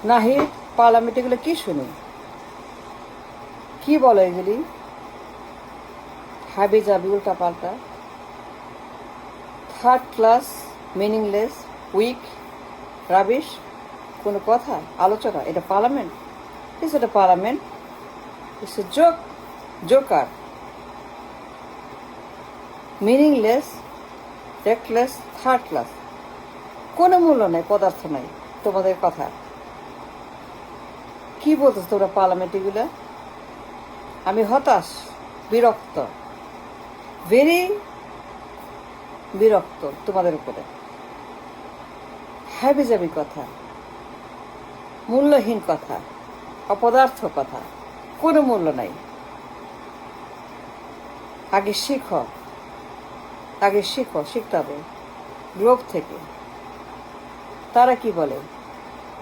নাহি পার্লামেন্ট এগুলো কি শুনি, কি বলো এগুলি? হাবি যাবি উল্টা পাল্টা, third class, meaningless, weak, rubbish. কোনো কথা আলোচনা? এটা পার্লামেন্ট? ইটস এটা parliament? It's a joke, joker, meaningless, reckless, third class. কোনো মূল্য নাই, পদার্থ নাই তোমাদের কথা। কি বলতেছ তোমরা পার্লামেন্ট এগুলা? আমি হতাশ, বিরক্ত, ভেরি বিরক্ত তোমাদের উপরে। হাবিজাবি কথা, মূল্যহীন কথা, অপদার্থ কথা, কোনো মূল্য নাই। আগে শিখো, আগে শিখো, শিখতে হবে গ্লোব থেকে। তারা কি বলে,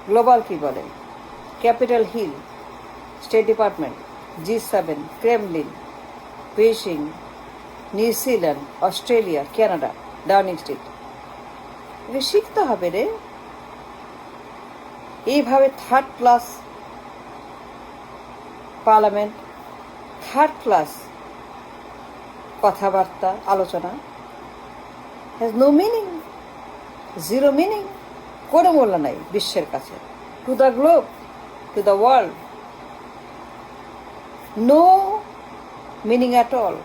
গ্লোবাল কি বলে, Capitol Hill, State Department, G7, Kremlin, Beijing, New Zealand, Australia, Canada, Downing Street. এটা শিখতে হবে রে। এইভাবে third class parliament, third class কথাবার্তা, আলোচনা has no meaning, zero meaning, কোনো মূল্য নাই বিশ্বের কাছে। To the globe, to the world, no meaning at all.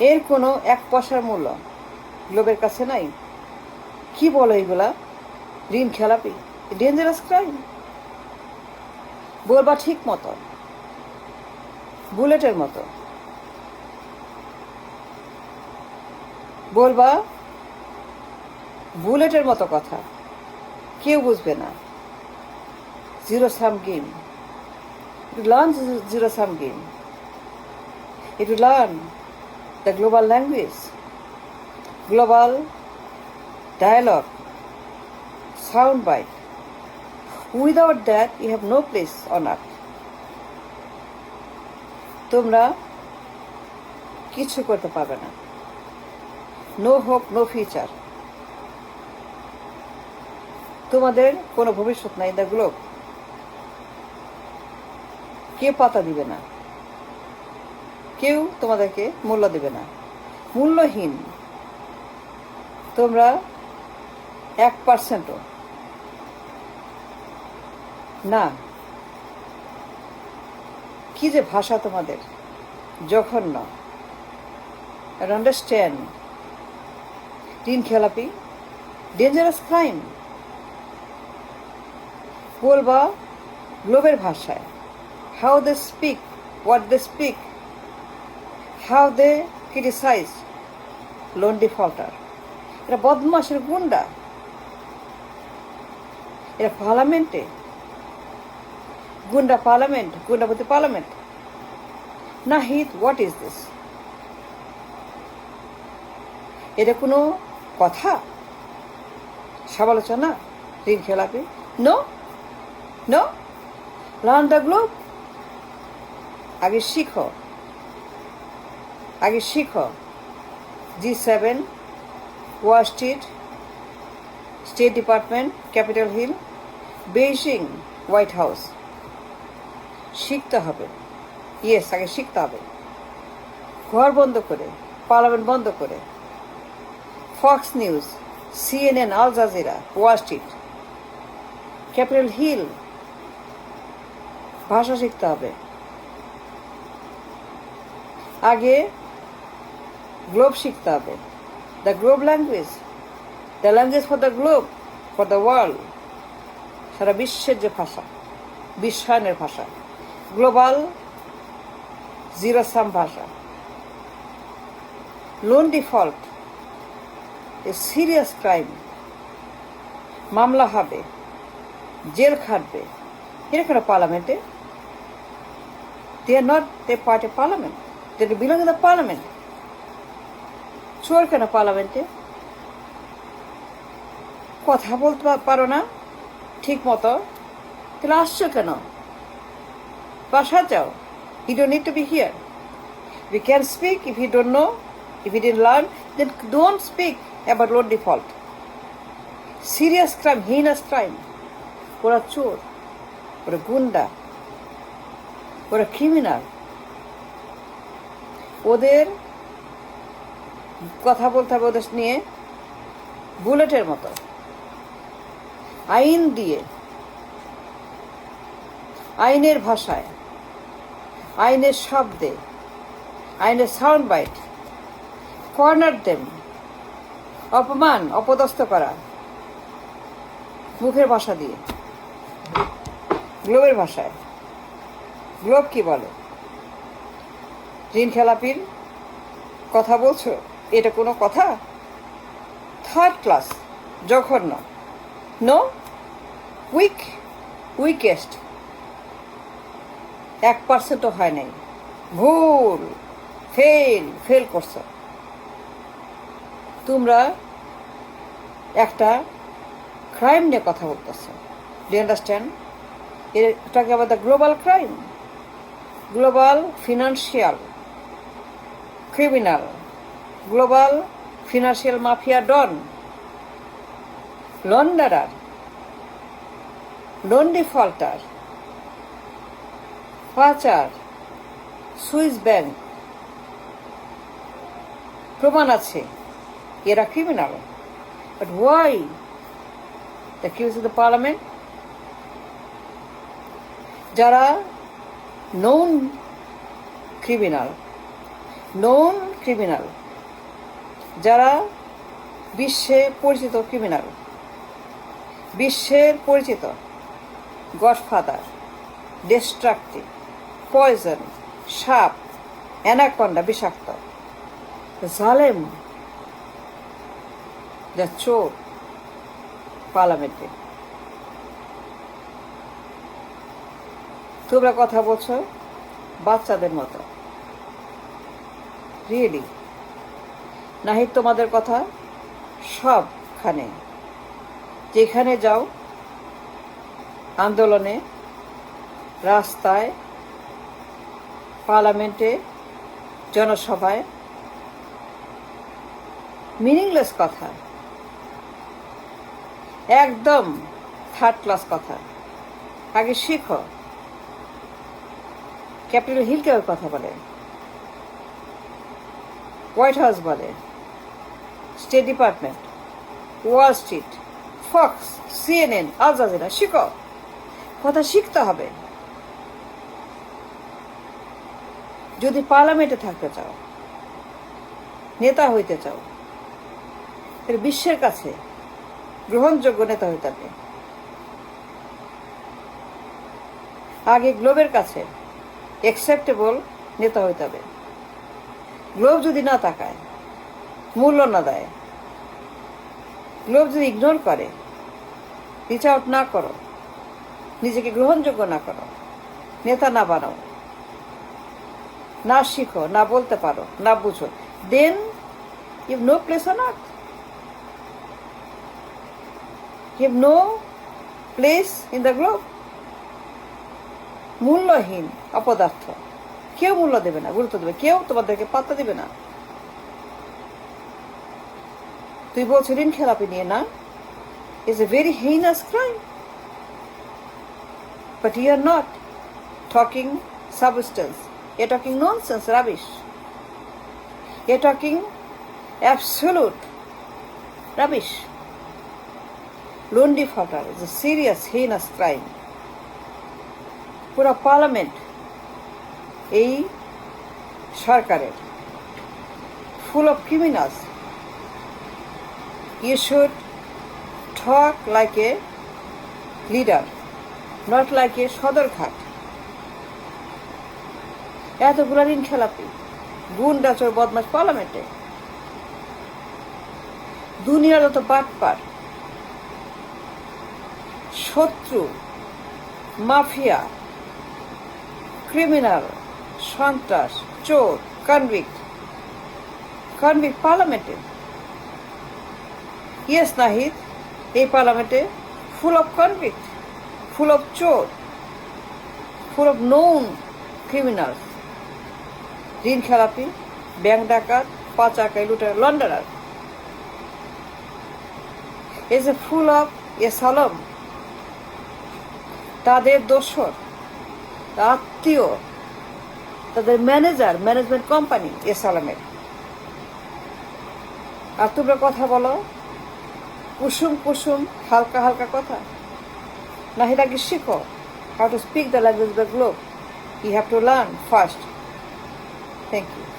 এর কোনো এক পয়সার মূল্য গ্লোবের কাছে নাই। কি বলো এগুলা? ঋণ খেলাপি, ডেঞ্জারাস ক্রাইম। বলবা ঠিক মতো, বুলেটের মতো বলবা, বুলেটের মতো কথা, কেউ বুঝবে না। Zero sum game, learn zero sum game, it will learn the global language, global dialogue, soundbite. Without that, you have no place on earth. তোমরা কিছু করতে পারবে না। No hope, no future. তোমাদের কোনো ভবিষ্যৎ নাই দ্য গ্লোব। কেউ পাতা দিবে না, কেউ তোমাদেরকে মূল্য দেবে না। মূল্যহীন তোমরা, 1%ও না। কি যে ভাষা তোমাদের, জঘন্য। আন্ডারস্ট্যান্ড, ঋণ খেলাপি, ডেঞ্জারাস ক্রাইম। বলবা গ্লোবের ভাষায়, how they speak, what they speak, how they criticise loan defaulter. এরা বদমাশের গুন্ডা। এরা পার্লামেন্টে গুন্ডা, পার্লামেন্ট গুন্ডাপতি parliament. Nahid, what is this? এটা কোনো কথা? সমালোচনা, ঋণ খেলাপি? No, no, learn the globe. আগে শিখো, আগে শিখো। G7, Wall Street, State Department, Capitol Hill, Beijing, White House. শিখতে হবে, ইয়েস, আগে শিখতে হবে। ঘর বন্ধ করে, পার্লামেন্ট বন্ধ করে, Fox News, CNN, Al Jazeera, Wall Street, Capitol Hill, ভাষা শিখতে হবে। আগে গ্লোব শিখতে হবে, the globe language, the language for the globe, for the world. সারা বিশ্বের যে ভাষা, বিশ্বায়নের ভাষা, গ্লোবাল জিরো সাম ভাষা। Loan default a serious crime. মামলা হবে, জেল খাটবে। এরা কেন পার্লামেন্টে? They are not a part a parliament, they belong in the parliament. চোর কেন পার্লামেন্টে? কথা বলতে পারো না ঠিক মতো, তাহলে আসছো কেন? বাসা যাও। You don't need to be here. If you can speak, if you don't know, if you didn't learn, then don't speak about loan default. Serious crime, heinous crime. ওরা চোর, ওরা গুন্ডা, ওরা ক্রিমিনাল। ওদের কথা বলতে হবে ওদের নিয়ে বুলেটের মতো, আইন দিয়ে, আইনের ভাষায়, আইনের শব্দে, আইনের সাউন্ড বাইট, কর্নার দেম, অপমান অপদস্থ করা মুখের ভাষা দিয়ে, গ্লোবের ভাষায়। গ্লোব কি বলে? ঋণ খেলাপির কথা বলছো, এটা কোনো কথা? থার্ড ক্লাস, জঘন্য, নো, উইকেস্ট, 1%ও হয় নাই, ভুল, ফেল করছো। তোমরা একটা ক্রাইম নিয়ে কথা বলতেছো। Do you understand? এটাকে আবার the global crime, global financial criminal, global financial mafia don, launderer, loan defaulter, পাচার, সুইস ব্যাংক, প্রমাণ আছে এরা criminal. But why the queues of the parliament? যারা নন ক্রিমিনাল, যারা বিশ্বে পরিচিত ক্রিমিনাল, বিশ্বের পরিচিত গডফাদার, ডিস্ট্রাকটিভ, পয়জন, সাপ, অ্যানাকন্ডা, বিষাক্ত, জালেম, যা চোর পার্লামেন্টে। তোমরা কথা বলছো বাচ্চাদের মতো। রিয়েলি নাহি তোমাদের কথা সবখানে, যেখানে যাও, আন্দোলনে, রাস্তায়, পার্লামেন্টে, জনসভায়, মিনিংলেস কথা, একদম থার্ড ক্লাস কথা। আগে শিখো। ক্যাপিটাল হিল কেউ কথা বলে, হোয়াইট হাউস বলে, State Department, Wall Street, Fox, CNN, Al Jazeera. শিখো, কথা শিখতে হবে। যদি পার্লামেন্টে থাকতে চাও, নেতা হইতে চাও, বিশ্বের কাছে গ্রহণযোগ্য নেতা হইতে হবে, আগে গ্লোবের কাছে অ্যাকসেপ্টেবল নেতা হইতে হবে। গ্লোব যদি না তাকায়, মূল্য না দেয়, গ্লোব যদি ইগনোর করে, রিচ আউট না করো, নিজেকে গ্রহণযোগ্য না করো, নেতা না বানাও, না শিখো, না বলতে পারো, না বুঝো, then you no place on earth, you no place in the globe. মূল্যহীন অপদার্থ, কেউ মূল্য দেবে না, গুরুত্ব দেবে, কেউ তোমাদেরকে পাত্তা দেবে না। তুই বলছো ঋণ খেলাপি নিয়ে, না? is a very heinous crime. But you are not talking substance. You are talking nonsense, rubbish. You are talking absolute rubbish. Loan defaulter is a serious, heinous crime. পুরো পার্লামেন্ট এই সরকারের full of criminals. You should talk like a leader, not like a Sadarghat. এতগুলো ঋণ খেলাপি, গুন্ডা, চোর, বদমাশ পার্লামেন্টে। দুনিয়ার যত বাটপার, শত্রু, মাফিয়া, ক্রিমিনাল, সন্ত্রাস, চোর, কনভিক্ট পার্লামেন্টে। ইয়েস নাহিদ, এই পার্লামেন্টে full of convict, full of চোর, ফুল অফ নোন ক্রিমিনালস, ঋণ খেলাপি, ব্যাংক ডাকাত, পাচারকারী, লুটার, লন্ডারার। is a full of a solemn তাদের দোসর, আত্মীয়, তাদের ম্যানেজমেন্ট কোম্পানি এসালামের। আর তোমরা কথা বলো কুসুম কুসুম হালকা হালকা কথা। না এটাকে শিখো how to speak the language of the globe. You have to learn first. Thank you.